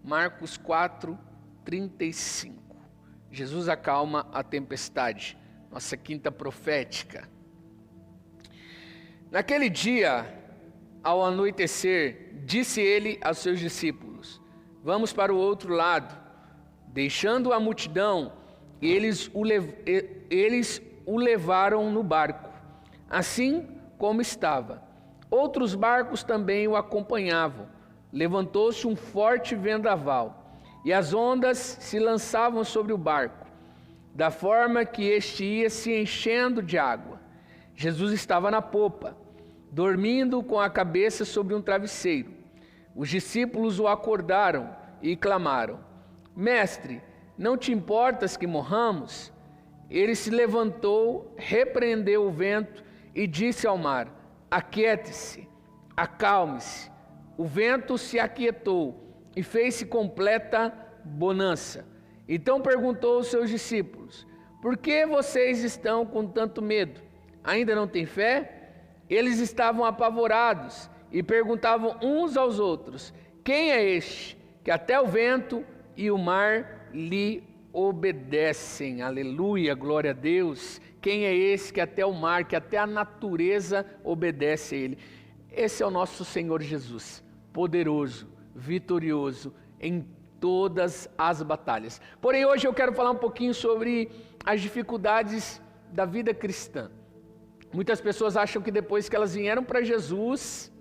Marcos 4:35. Jesus acalma a tempestade, nossa quinta profética. Naquele dia, ao anoitecer, disse ele aos seus discípulos: vamos para o outro lado. Deixando a multidão, eles o levaram no barco, assim como estava. Outros barcos também o acompanhavam. Levantou-se um forte vendaval, e as ondas se lançavam sobre o barco, da forma que este ia se enchendo de água. Jesus estava na popa, dormindo com a cabeça sobre um travesseiro. Os discípulos o acordaram e clamaram: Mestre, não te importas que morramos? Ele se levantou, repreendeu o vento e disse ao mar: aquiete-se, acalme-se. O vento se aquietou e fez-se completa bonança. Então perguntou aos seus discípulos: por que vocês estão com tanto medo? Ainda não têm fé? Eles estavam apavorados e perguntavam uns aos outros: quem é este que até o vento e o mar lhe obedecem? Aleluia, glória a Deus. Quem é esse que até o mar, que até a natureza obedece a ele? Esse é o nosso Senhor Jesus, poderoso, vitorioso em todas as batalhas. Porém, hoje eu quero falar um pouquinho sobre as dificuldades da vida cristã. Muitas pessoas acham que depois que elas vieram para Jesus,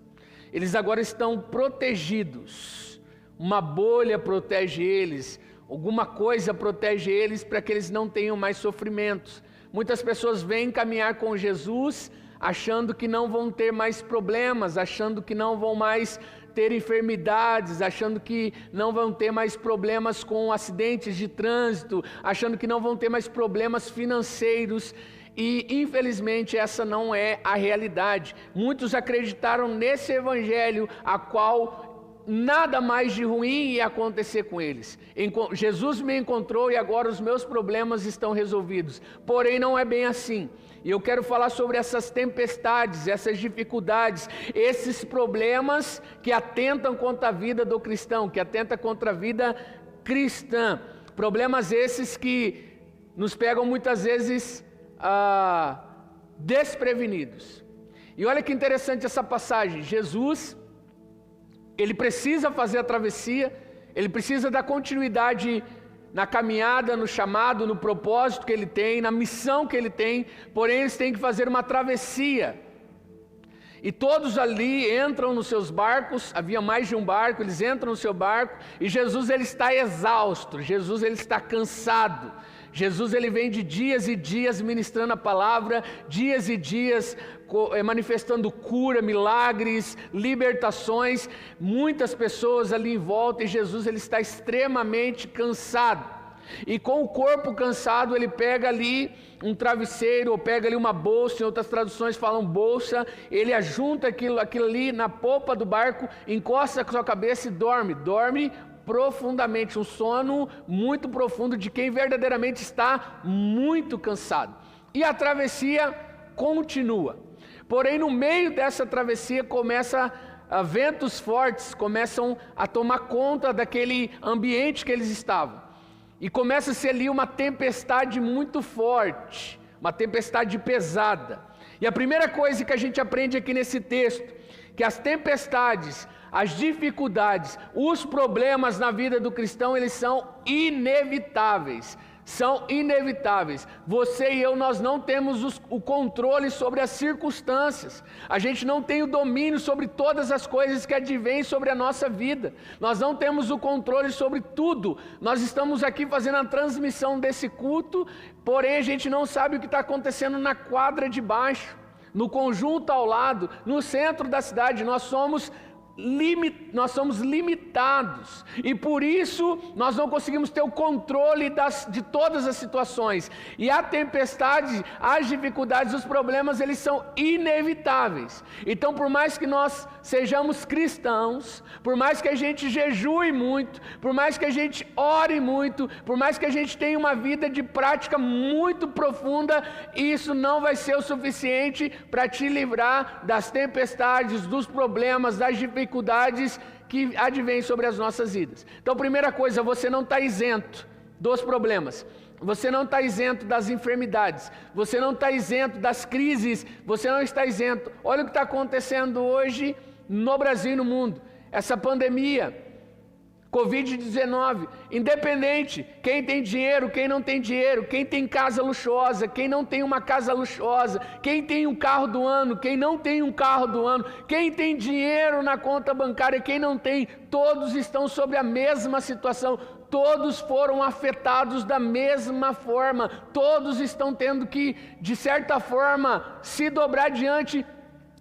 eles agora estão protegidos. Uma bolha protege eles, alguma coisa protege eles para que eles não tenham mais sofrimentos. Muitas pessoas vêm caminhar com Jesus achando que não vão ter mais problemas, achando que não vão mais ter enfermidades, achando que não vão ter mais problemas com acidentes de trânsito, achando que não vão ter mais problemas financeiros. E infelizmente essa não é a realidade. Muitos acreditaram nesse evangelho, a qual nada mais de ruim ia acontecer com eles. Jesus me encontrou e agora os meus problemas estão resolvidos. Porém não é bem assim. E eu quero falar sobre essas tempestades, essas dificuldades, esses problemas que atentam contra a vida do cristão, que atentam contra a vida cristã. Problemas esses que nos pegam muitas vezes desprevenidos. E olha que interessante essa passagem. Jesus, ele precisa fazer a travessia, ele precisa dar continuidade na caminhada, no chamado, no propósito que ele tem, na missão que ele tem, porém eles têm que fazer uma travessia. E todos ali entram nos seus barcos, havia mais de um barco, eles entram no seu barco, e Jesus ele está exausto, Jesus ele está cansado. Jesus ele vem de dias e dias ministrando a palavra, dias e dias manifestando cura, milagres, libertações, muitas pessoas ali em volta, e Jesus ele está extremamente cansado. E com o corpo cansado, ele pega ali um travesseiro, ou pega ali uma bolsa, em outras traduções falam bolsa, ele ajunta aquilo ali na popa do barco, encosta a sua cabeça e dorme profundamente, um sono muito profundo de quem verdadeiramente está muito cansado. E a travessia continua. Porém, no meio dessa travessia ventos fortes começam a tomar conta daquele ambiente que eles estavam. E começa-se ali uma tempestade muito forte, uma tempestade pesada. E a primeira coisa que a gente aprende aqui nesse texto, que as tempestades, as dificuldades, os problemas na vida do cristão, eles são inevitáveis. São inevitáveis. Você e eu, nós não temos o controle sobre as circunstâncias. A gente não tem o domínio sobre todas as coisas que advêm sobre a nossa vida. Nós não temos o controle sobre tudo. Nós estamos aqui fazendo a transmissão desse culto, porém a gente não sabe o que está acontecendo na quadra de baixo, no conjunto ao lado, no centro da cidade. Nós somos limitados, e por isso nós não conseguimos ter o controle de todas as situações. E a tempestade, as dificuldades, os problemas, eles são inevitáveis. Então, por mais que nós sejamos cristãos, por mais que a gente jejue muito, por mais que a gente ore muito, por mais que a gente tenha uma vida de prática muito profunda, isso não vai ser o suficiente para te livrar das tempestades, dos problemas, das dificuldades, dificuldades que advêm sobre as nossas vidas. Então, primeira coisa, você não está isento dos problemas. Você não está isento das enfermidades, você não está isento das crises, você não está isento. Olha o que está acontecendo hoje no Brasil e no mundo. Essa pandemia, Covid-19, independente, quem tem dinheiro, quem não tem dinheiro, quem tem casa luxuosa, quem não tem uma casa luxuosa, quem tem um carro do ano, quem não tem um carro do ano, quem tem dinheiro na conta bancária, quem não tem, todos estão sob a mesma situação. Todos foram afetados da mesma forma, todos estão tendo que, de certa forma, se dobrar diante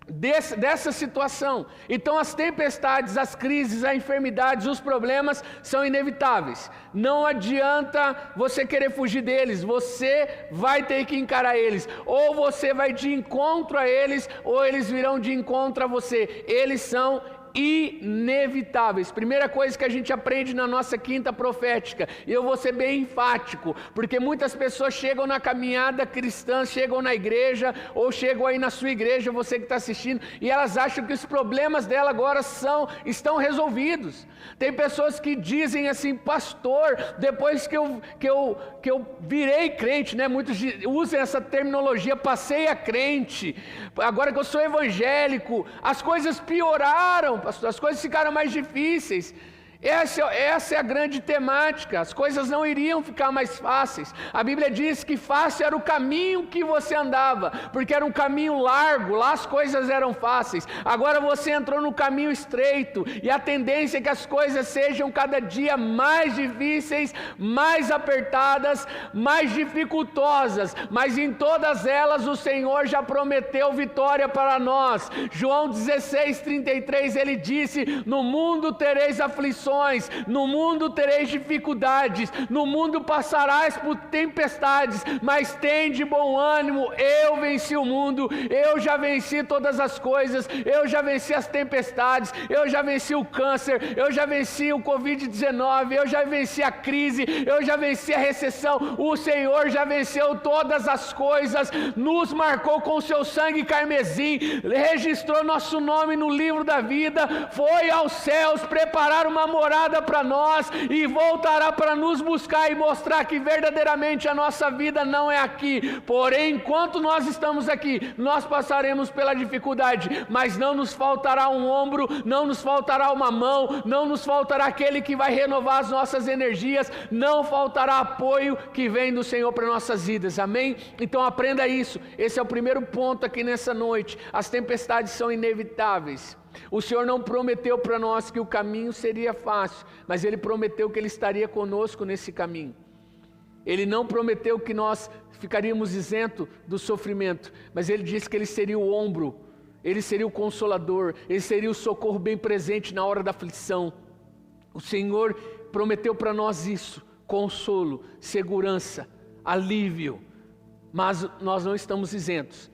dessa situação. Então as tempestades, as crises, as enfermidades, os problemas são inevitáveis. Não adianta você querer fugir deles, você vai ter que encarar eles. Ou você vai de encontro a eles, ou eles virão de encontro a você. Eles são inevitáveis. Primeira coisa que a gente aprende na nossa quinta profética, e eu vou ser bem enfático, porque muitas pessoas chegam na caminhada cristã, chegam na igreja, ou chegam aí na sua igreja, você que está assistindo, e elas acham que os problemas dela agora estão resolvidos. Tem pessoas que dizem assim: pastor, depois que eu virei crente, né? Muitos usam essa terminologia, passei a crente, agora que eu sou evangélico, as coisas pioraram, pastor, as coisas ficaram mais difíceis. Essa é a grande temática. As coisas não iriam ficar mais fáceis. A Bíblia diz que fácil era o caminho que você andava, porque era um caminho largo, lá as coisas eram fáceis. Agora você entrou no caminho estreito, e a tendência é que as coisas sejam cada dia mais difíceis, mais apertadas, mais dificultosas, mas em todas elas o Senhor já prometeu vitória para nós. João 16:33, ele disse: no mundo tereis aflições, no mundo tereis dificuldades, no mundo passarás por tempestades, mas tende bom ânimo, eu venci o mundo, eu já venci todas as coisas, eu já venci as tempestades, eu já venci o câncer, eu já venci o Covid-19, eu já venci a crise, eu já venci a recessão. O Senhor já venceu todas as coisas, nos marcou com seu sangue carmesim, registrou nosso nome no livro da vida, foi aos céus preparar uma morada para nós e voltará para nos buscar e mostrar que verdadeiramente a nossa vida não é aqui. Porém, enquanto nós estamos aqui, nós passaremos pela dificuldade, mas não nos faltará um ombro, não nos faltará uma mão, não nos faltará aquele que vai renovar as nossas energias, não faltará apoio que vem do Senhor para nossas vidas. Amém? Então aprenda isso. Esse é o primeiro ponto aqui nessa noite. As tempestades são inevitáveis. O Senhor não prometeu para nós que o caminho seria fácil, mas Ele prometeu que Ele estaria conosco nesse caminho. Ele não prometeu que nós ficaríamos isentos do sofrimento, mas Ele disse que Ele seria o ombro, Ele seria o consolador, Ele seria o socorro bem presente na hora da aflição. O Senhor prometeu para nós isso: consolo, segurança, alívio, mas nós não estamos isentos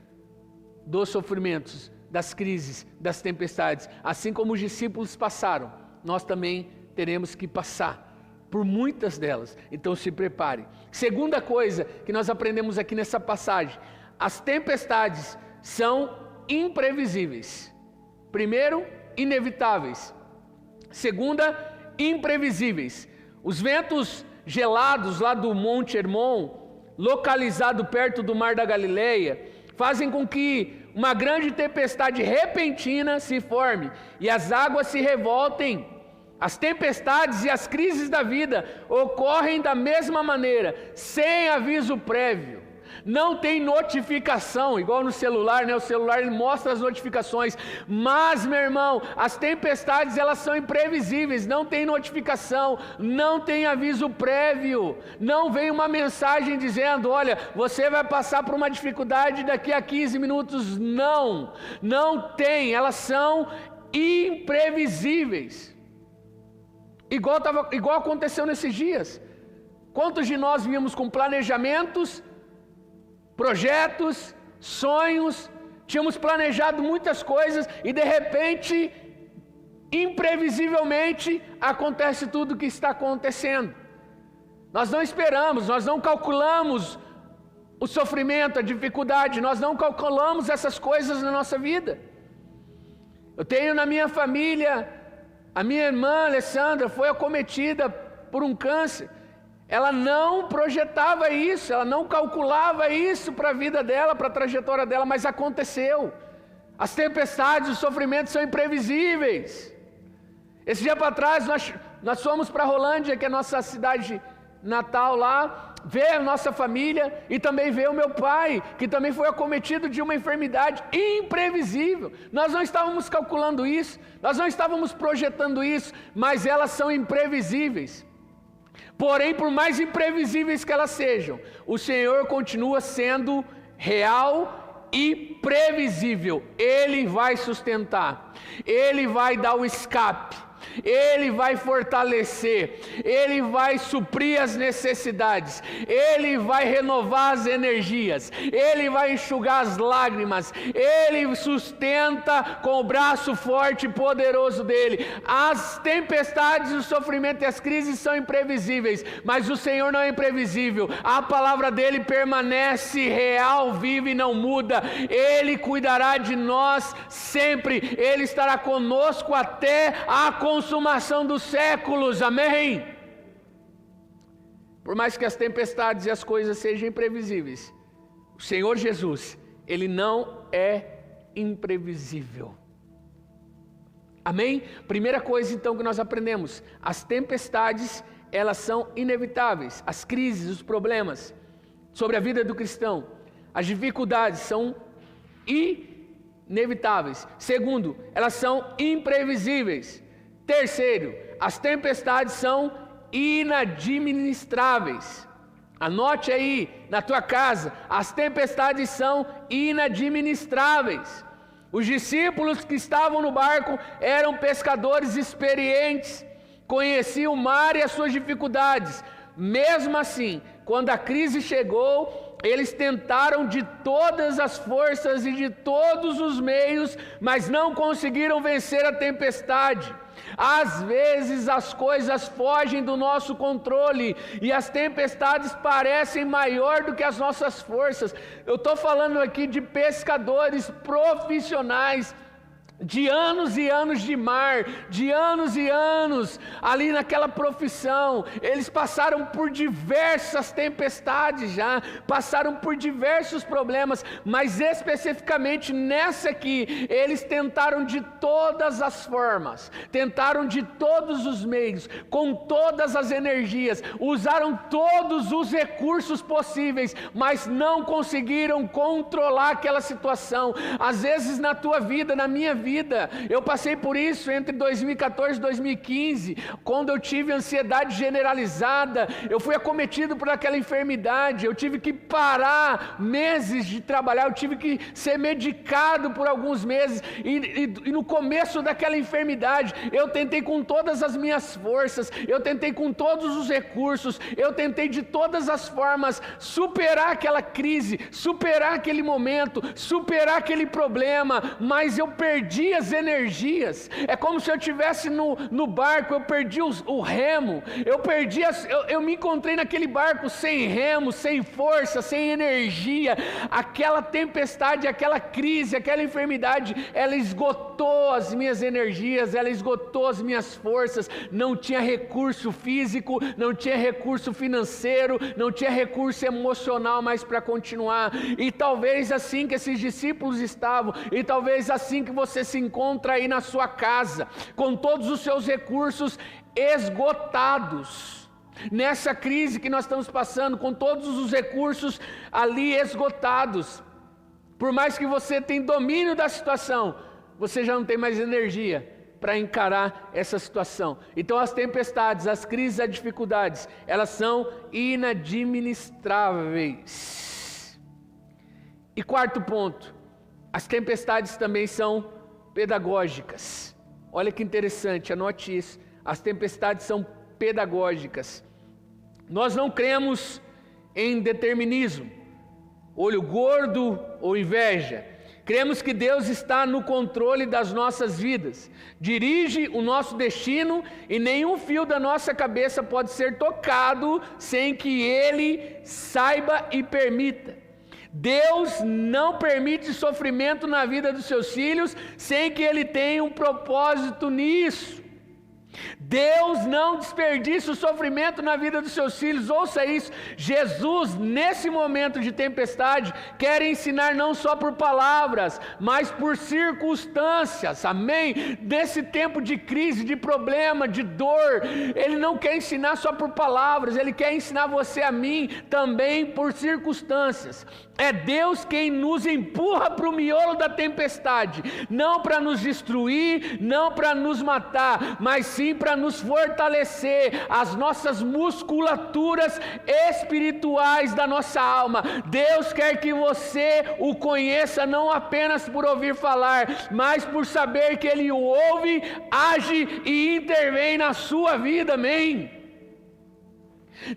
dos sofrimentos, das crises, das tempestades. Assim como os discípulos passaram, nós também teremos que passar por muitas delas. Então se prepare. Segunda coisa que nós aprendemos aqui nessa passagem: as tempestades são imprevisíveis. Primeiro, inevitáveis. Segunda, imprevisíveis. Os ventos gelados lá do Monte Hermon, localizado perto do Mar da Galileia, fazem com que uma grande tempestade repentina se forme e as águas se revoltem. As tempestades e as crises da vida ocorrem da mesma maneira, sem aviso prévio. Não tem notificação, igual no celular, né? O celular ele mostra as notificações, mas, meu irmão, as tempestades elas são imprevisíveis, não tem notificação, não tem aviso prévio, não vem uma mensagem dizendo: olha, você vai passar por uma dificuldade daqui a 15 minutos, não tem, elas são imprevisíveis, igual aconteceu nesses dias. Quantos de nós vínhamos com planejamentos, projetos, sonhos, tínhamos planejado muitas coisas e de repente, imprevisivelmente, acontece tudo o que está acontecendo. Nós não esperamos, nós não calculamos o sofrimento, a dificuldade, nós não calculamos essas coisas na nossa vida. Eu tenho na minha família, a minha irmã Alessandra foi acometida por um câncer. Ela não projetava isso, ela não calculava isso para a vida dela, para a trajetória dela, mas aconteceu. As tempestades, os sofrimentos são imprevisíveis. Esse dia para trás nós fomos para Rolândia, que é a nossa cidade natal lá, ver a nossa família e também ver o meu pai, que também foi acometido de uma enfermidade imprevisível. Nós não estávamos calculando isso, nós não estávamos projetando isso, mas elas são imprevisíveis. Porém, por mais imprevisíveis que elas sejam, o Senhor continua sendo real e previsível. Ele vai sustentar, Ele vai dar o escape, Ele vai fortalecer, Ele vai suprir as necessidades, Ele vai renovar as energias, Ele vai enxugar as lágrimas, Ele sustenta com o braço forte e poderoso dEle. As tempestades, o sofrimento e as crises são imprevisíveis, mas o Senhor não é imprevisível. A palavra dEle permanece real, viva e não muda. Ele cuidará de nós sempre, Ele estará conosco até a consumação dos séculos, amém? Por mais que as tempestades e as coisas sejam imprevisíveis, o Senhor Jesus, Ele não é imprevisível, amém? Primeira coisa então que nós aprendemos, as tempestades, elas são inevitáveis, as crises, os problemas sobre a vida do cristão, as dificuldades são inevitáveis. Segundo, elas são imprevisíveis. Terceiro, as tempestades são inadministráveis. Anote aí na tua casa, as tempestades são inadministráveis. Os discípulos que estavam no barco eram pescadores experientes, conheciam o mar e as suas dificuldades. Mesmo assim, quando a crise chegou, eles tentaram de todas as forças e de todos os meios, mas não conseguiram vencer a tempestade. Às vezes as coisas fogem do nosso controle e as tempestades parecem maior do que as nossas forças. Eu estou falando aqui de pescadores profissionais, de anos e anos de mar, de anos e anos ali naquela profissão. Eles passaram por diversas tempestades já, passaram por diversos problemas, mas especificamente nessa aqui, eles tentaram de todas as formas, tentaram de todos os meios, com todas as energias, usaram todos os recursos possíveis, mas não conseguiram controlar aquela situação. Às vezes na tua vida, na minha vida, eu passei por isso entre 2014 e 2015, quando eu tive ansiedade generalizada, eu fui acometido por aquela enfermidade, eu tive que parar meses de trabalhar, eu tive que ser medicado por alguns meses, e no começo daquela enfermidade, eu tentei com todas as minhas forças, eu tentei com todos os recursos, eu tentei de todas as formas superar aquela crise, superar aquele momento, superar aquele problema, mas eu perdi as energias. É como se eu estivesse no barco, eu perdi o remo, eu me encontrei naquele barco sem remo, sem força, sem energia. Aquela tempestade, aquela crise, aquela enfermidade, ela esgotou as minhas energias, ela esgotou as minhas forças. Não tinha recurso físico, não tinha recurso financeiro, não tinha recurso emocional mais para continuar. E talvez assim que esses discípulos estavam, e talvez assim que você se encontra aí na sua casa, com todos os seus recursos esgotados, nessa crise que nós estamos passando, com todos os recursos ali esgotados. Por mais que você tenha domínio da situação, você já não tem mais energia para encarar essa situação. Então as tempestades, as crises, as dificuldades, elas são inadministráveis. E quarto ponto, as tempestades também são pedagógicas. Olha que interessante, anote isso. As tempestades são pedagógicas. Nós não cremos em determinismo, olho gordo ou inveja. Cremos que Deus está no controle das nossas vidas, dirige o nosso destino e nenhum fio da nossa cabeça pode ser tocado sem que Ele saiba e permita. Deus não permite sofrimento na vida dos seus filhos sem que Ele tenha um propósito nisso. Deus não desperdiça o sofrimento na vida dos seus filhos. Ouça isso, Jesus nesse momento de tempestade quer ensinar não só por palavras, mas por circunstâncias, amém? Desse tempo de crise, de problema, de dor, Ele não quer ensinar só por palavras, Ele quer ensinar você a mim também por circunstâncias. É Deus quem nos empurra para o miolo da tempestade, não para nos destruir, não para nos matar, mas sim para nos fortalecer as nossas musculaturas espirituais da nossa alma. Deus quer que você o conheça não apenas por ouvir falar, mas por saber que Ele o ouve, age e intervém na sua vida, amém?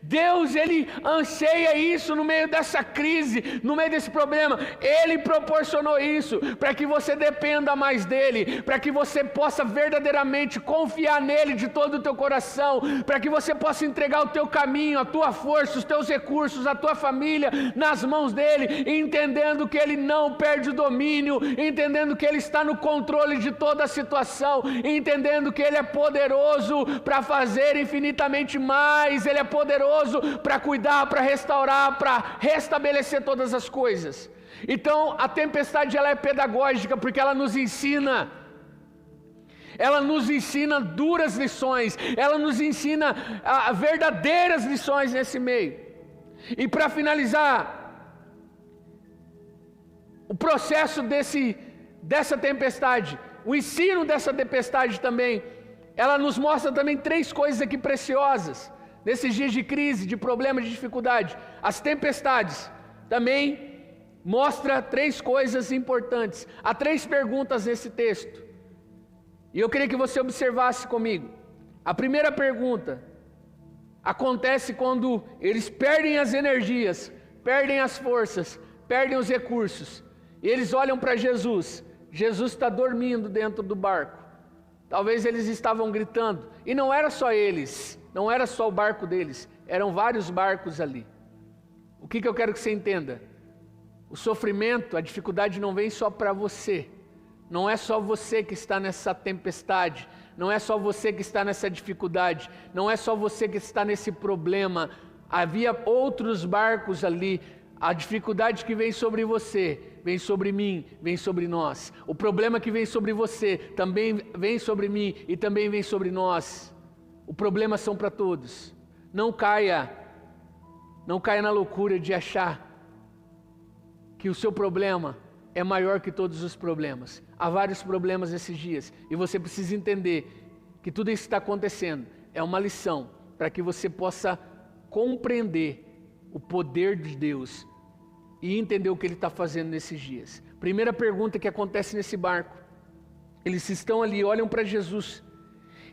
Deus, Ele anseia isso no meio dessa crise, no meio desse problema. Ele proporcionou isso para que você dependa mais dEle, para que você possa verdadeiramente confiar nele de todo o teu coração, para que você possa entregar o teu caminho, a tua força, os teus recursos, a tua família nas mãos dEle, entendendo que Ele não perde o domínio, entendendo que Ele está no controle de toda a situação, entendendo que Ele é poderoso para fazer infinitamente mais, Ele é poderoso para cuidar, para restaurar, para restabelecer todas as coisas. Então a tempestade ela é pedagógica porque ela nos ensina duras lições, ela nos ensina verdadeiras lições nesse meio. E para finalizar o processo dessa tempestade, o ensino dessa tempestade também, ela nos mostra também 3 coisas aqui preciosas. Nesses dias de crise, de problema, de dificuldade, as tempestades também mostram 3 coisas importantes. Há 3 perguntas nesse texto, e eu queria que você observasse comigo. A primeira pergunta acontece quando eles perdem as energias, perdem as forças, perdem os recursos, e eles olham para Jesus. Jesus está dormindo dentro do barco. Talvez eles estavam gritando, e não era só eles, não era só o barco deles, eram vários barcos ali. O que eu quero que você entenda? O sofrimento, a dificuldade não vem só para você, não é só você que está nessa tempestade, não é só você que está nessa dificuldade, não é só você que está nesse problema, havia outros barcos ali. A dificuldade que vem sobre você, vem sobre mim, vem sobre nós. O problema que vem sobre você, também vem sobre mim e também vem sobre nós. O problema são para todos. Não caia na loucura de achar que o seu problema é maior que todos os problemas. Há vários problemas nesses dias, e você precisa entender que tudo isso que está acontecendo é uma lição para que você possa compreender o poder de Deus e entender o que Ele está fazendo nesses dias. Primeira pergunta que acontece nesse barco: eles estão ali, olham para Jesus,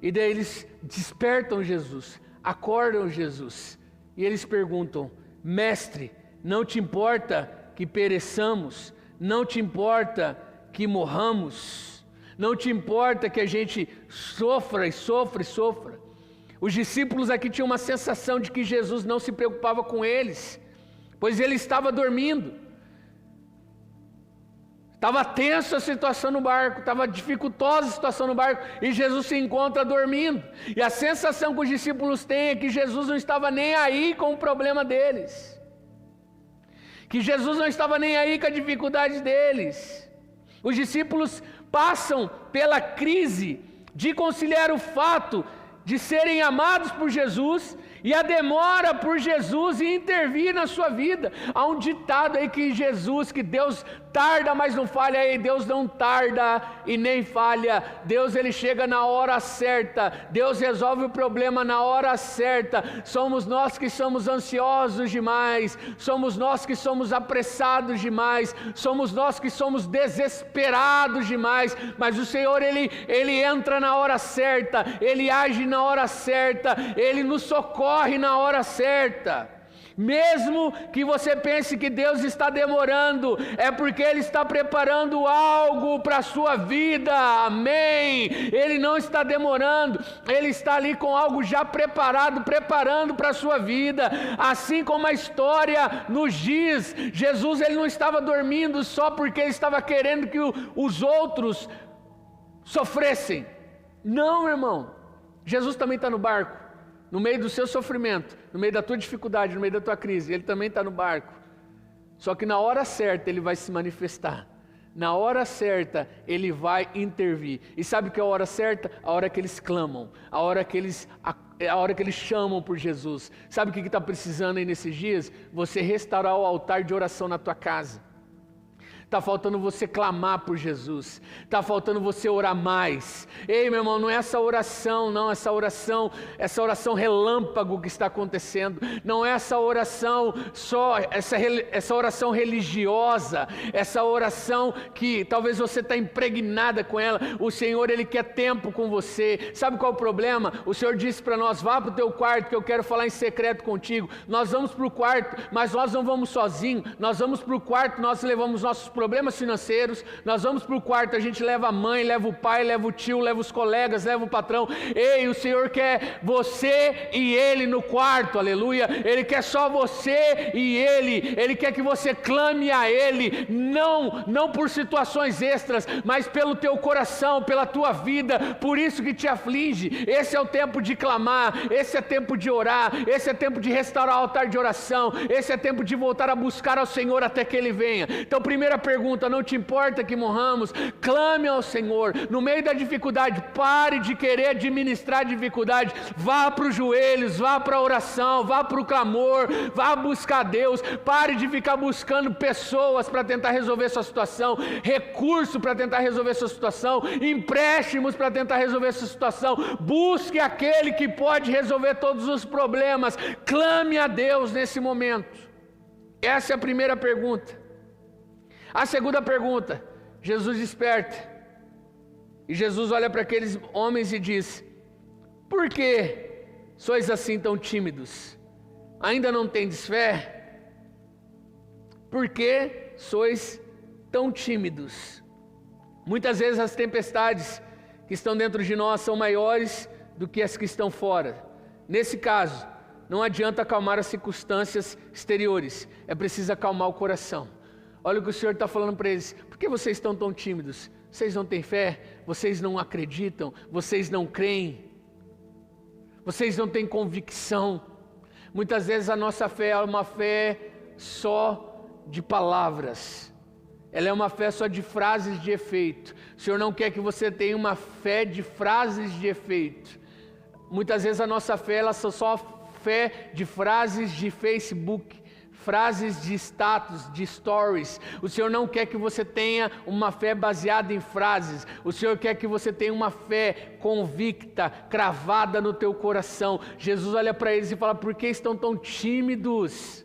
e daí eles despertam Jesus, acordam Jesus, e eles perguntam: Mestre, não te importa que pereçamos? Não te importa que morramos? Não te importa que a gente sofra e sofra e sofra? Os discípulos aqui tinham uma sensação de que Jesus não se preocupava com eles, pois ele estava dormindo. Estava tensa a situação no barco, estava dificultosa a situação no barco, e Jesus se encontra dormindo. E a sensação que os discípulos têm é que Jesus não estava nem aí com o problema deles, que Jesus não estava nem aí com a dificuldade deles. Os discípulos passam pela crise de conciliar o fato de serem amados por Jesus e a demora por Jesus em intervir na sua vida. Há um ditado aí que Deus tarda, mas não falha. Aí Deus não tarda e nem falha. Deus, ele chega na hora certa. Deus resolve o problema na hora certa. Somos nós que somos ansiosos demais, somos nós que somos apressados demais, somos nós que somos desesperados demais. Mas o Senhor, ele entra na hora certa, ele age na hora certa, ele nos socorre na hora certa. Mesmo que você pense que Deus está demorando, é porque Ele está preparando algo para a sua vida, amém? Ele não está demorando, Ele está ali com algo já preparado, preparando para a sua vida. Assim como a história nos diz, Jesus ele não estava dormindo só porque Ele estava querendo que os outros sofressem. Não, irmão, Jesus também está no barco. No meio do seu sofrimento, no meio da tua dificuldade, no meio da tua crise, Ele também está no barco. Só que na hora certa Ele vai se manifestar. Na hora certa Ele vai intervir. E sabe o que é a hora certa? A hora que eles clamam, a hora que eles chamam por Jesus. Sabe o que está precisando aí nesses dias? Você restaurar o altar de oração na tua casa. Está faltando você clamar por Jesus. Está faltando você orar mais. Ei, meu irmão, não é essa oração, não. Essa oração relâmpago que está acontecendo. Não é essa oração só, essa oração religiosa. Essa oração que talvez você está impregnada com ela. O Senhor, Ele quer tempo com você. Sabe qual é o problema? O Senhor disse para nós, vá para o teu quarto que eu quero falar em secreto contigo. Nós vamos para o quarto, mas nós não vamos sozinhos. Nós vamos para o quarto, nós levamos nossos problemas financeiros, nós vamos para o quarto, a gente leva a mãe, leva o pai, leva o tio, leva os colegas, leva o patrão. Ei, o Senhor quer você e Ele no quarto, aleluia. Ele quer só você e Ele quer que você clame a Ele, não por situações extras, mas pelo teu coração, pela tua vida, por isso que te aflige. Esse é o tempo de clamar, esse é tempo de orar, esse é tempo de restaurar o altar de oração, esse é tempo de voltar a buscar ao Senhor até que Ele venha. Então, primeira pergunta, não te importa que morramos, clame ao Senhor. No meio da dificuldade, pare de querer administrar a dificuldade, vá para os joelhos, vá para a oração, vá para o clamor, vá buscar Deus. Pare de ficar buscando pessoas para tentar resolver sua situação, recurso para tentar resolver sua situação, empréstimos para tentar resolver sua situação. Busque aquele que pode resolver todos os problemas. Clame a Deus nesse momento. Essa é a primeira pergunta. A segunda pergunta, Jesus desperta, e Jesus olha para aqueles homens e diz, por que sois assim tão tímidos? Ainda não tendes fé? Por que sois tão tímidos? Muitas vezes as tempestades que estão dentro de nós são maiores do que as que estão fora. Nesse caso, não adianta acalmar as circunstâncias exteriores, é preciso acalmar o coração. Olha o que o Senhor está falando para eles. Por que vocês estão tão tímidos? Vocês não têm fé? Vocês não acreditam? Vocês não creem? Vocês não têm convicção? Muitas vezes a nossa fé é uma fé só de palavras. Ela é uma fé só de frases de efeito. O Senhor não quer que você tenha uma fé de frases de efeito. Muitas vezes a nossa fé, ela só fé de frases de Facebook, frases de status, de stories. O Senhor não quer que você tenha uma fé baseada em frases. O Senhor quer que você tenha uma fé convicta, cravada no teu coração. Jesus olha para eles e fala, por que estão tão tímidos?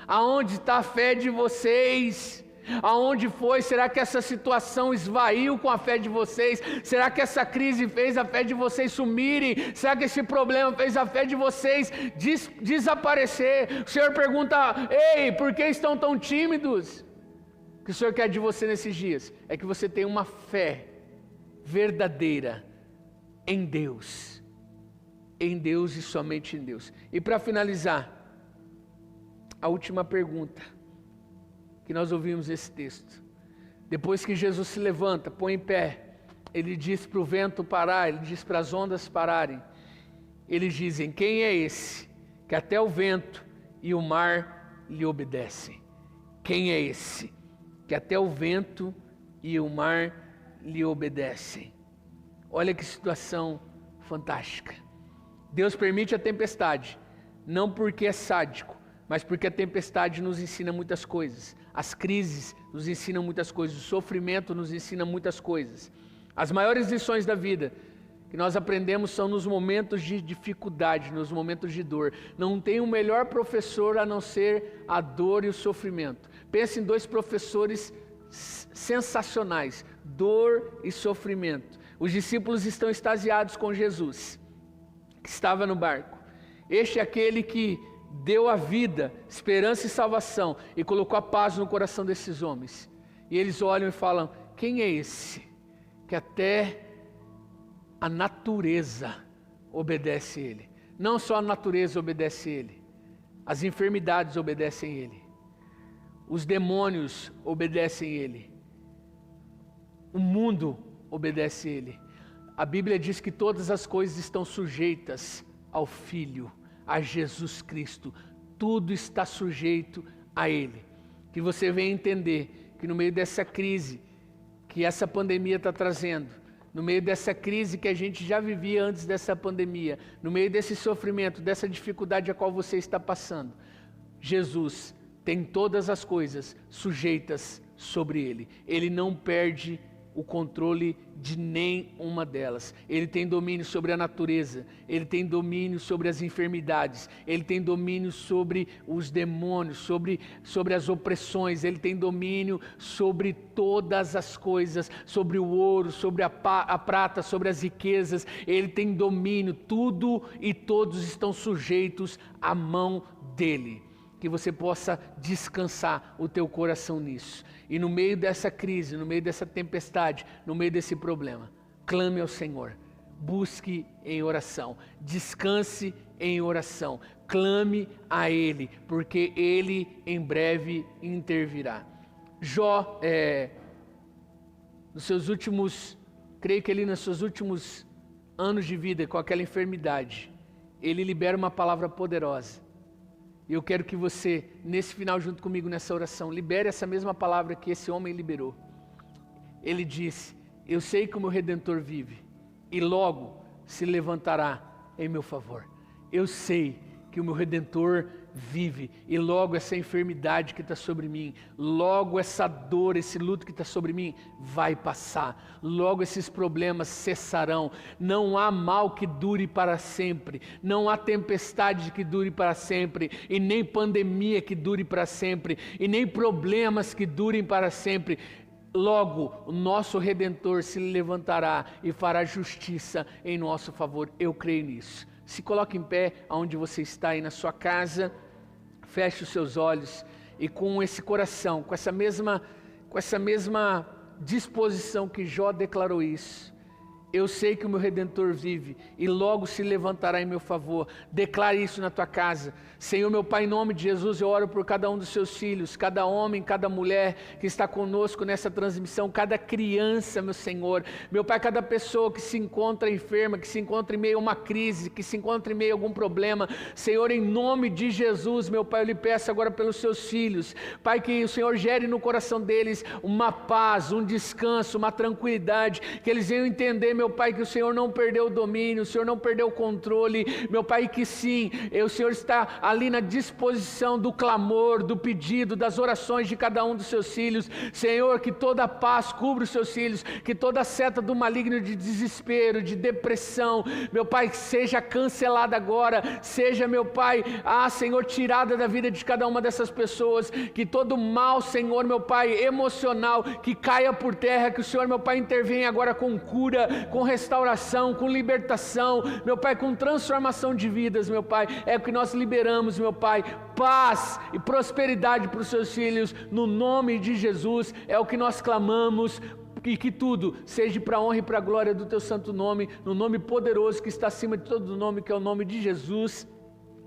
Aonde está a fé de vocês? Aonde foi? Será que essa situação esvaiu com a fé de vocês? Será que essa crise fez a fé de vocês sumirem? Será que esse problema fez a fé de vocês desaparecer? O Senhor pergunta, ei, por que estão tão tímidos? O que o Senhor quer de você nesses dias é que você tenha uma fé verdadeira em Deus e somente em Deus. E para finalizar, a última pergunta que nós ouvimos esse texto. Depois que Jesus se levanta, põe em pé, Ele diz para o vento parar, Ele diz para as ondas pararem. Eles dizem, quem é esse que até o vento e o mar lhe obedecem? Quem é esse que até o vento e o mar lhe obedecem? Olha que situação fantástica. Deus permite a tempestade, não porque é sádico, mas porque a tempestade nos ensina muitas coisas. As crises nos ensinam muitas coisas, o sofrimento nos ensina muitas coisas. As maiores lições da vida que nós aprendemos são nos momentos de dificuldade, nos momentos de dor. Não tem um melhor professor a não ser a dor e o sofrimento. Pense em dois professores sensacionais, dor e sofrimento. Os discípulos estão extasiados com Jesus, que estava no barco. Este é aquele que deu a vida, esperança e salvação, e colocou a paz no coração desses homens. E eles olham e falam: quem é esse que até a natureza obedece a Ele? Não só a natureza obedece a Ele, as enfermidades obedecem a Ele, os demônios obedecem a Ele, o mundo obedece a Ele. A Bíblia diz que todas as coisas estão sujeitas ao Filho, a Jesus Cristo. Tudo está sujeito a Ele. Que você venha entender que no meio dessa crise que essa pandemia está trazendo, no meio dessa crise que a gente já vivia antes dessa pandemia, no meio desse sofrimento, dessa dificuldade a qual você está passando, Jesus tem todas as coisas sujeitas sobre Ele. Ele não perde o controle de nenhuma delas. Ele tem domínio sobre a natureza, Ele tem domínio sobre as enfermidades, Ele tem domínio sobre os demônios, sobre as opressões, Ele tem domínio sobre todas as coisas, sobre o ouro, sobre a prata, sobre as riquezas. Ele tem domínio, tudo e todos estão sujeitos à mão dEle. Que você possa descansar o teu coração nisso. E no meio dessa crise, no meio dessa tempestade, no meio desse problema, clame ao Senhor, busque em oração, descanse em oração, clame a Ele, porque Ele em breve intervirá. Jó, nos seus últimos, creio que ele nos seus últimos anos de vida, com aquela enfermidade, ele libera uma palavra poderosa. E eu quero que você, nesse final, junto comigo nessa oração, libere essa mesma palavra que esse homem liberou. Ele disse: eu sei que o meu Redentor vive e logo se levantará em meu favor. Eu sei que o meu Redentor vive e logo essa enfermidade que está sobre mim, logo essa dor, esse luto que está sobre mim vai passar, logo esses problemas cessarão. Não há mal que dure para sempre, não há tempestade que dure para sempre, e nem pandemia que dure para sempre, e nem problemas que durem para sempre. Logo o nosso Redentor se levantará e fará justiça em nosso favor. Eu creio nisso. Se coloque em pé onde você está aí na sua casa, feche os seus olhos e com esse coração, com essa mesma disposição que Jó declarou isso. Eu sei que o meu Redentor vive e logo se levantará em meu favor. Declare isso na tua casa. Senhor, meu Pai, em nome de Jesus, eu oro por cada um dos seus filhos, cada homem, cada mulher que está conosco nessa transmissão, cada criança, meu Senhor. Meu Pai, cada pessoa que se encontra enferma, que se encontra em meio a uma crise, que se encontra em meio a algum problema. Senhor, em nome de Jesus, meu Pai, eu lhe peço agora pelos seus filhos. Pai, que o Senhor gere no coração deles uma paz, um descanso, uma tranquilidade, que eles venham entender, meu Pai, que o Senhor não perdeu o domínio, o Senhor não perdeu o controle, meu Pai, que sim, o Senhor está ali na disposição do clamor, do pedido, das orações de cada um dos seus filhos. Senhor, que toda a paz cubra os seus filhos, que toda a seta do maligno de desespero, de depressão, meu Pai, seja cancelada agora, seja, meu Pai, Senhor, tirada da vida de cada uma dessas pessoas, que todo mal, Senhor, meu Pai, emocional, que caia por terra, que o Senhor, meu Pai, intervenha agora com cura, com restauração, com libertação, meu Pai, com transformação de vidas, meu Pai. É o que nós liberamos, meu Pai, paz e prosperidade para os seus filhos, no nome de Jesus, é o que nós clamamos, e que tudo seja para a honra e para a glória do teu santo nome, no nome poderoso que está acima de todo nome, que é o nome de Jesus.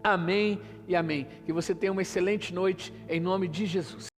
Amém e amém. Que você tenha uma excelente noite, em nome de Jesus.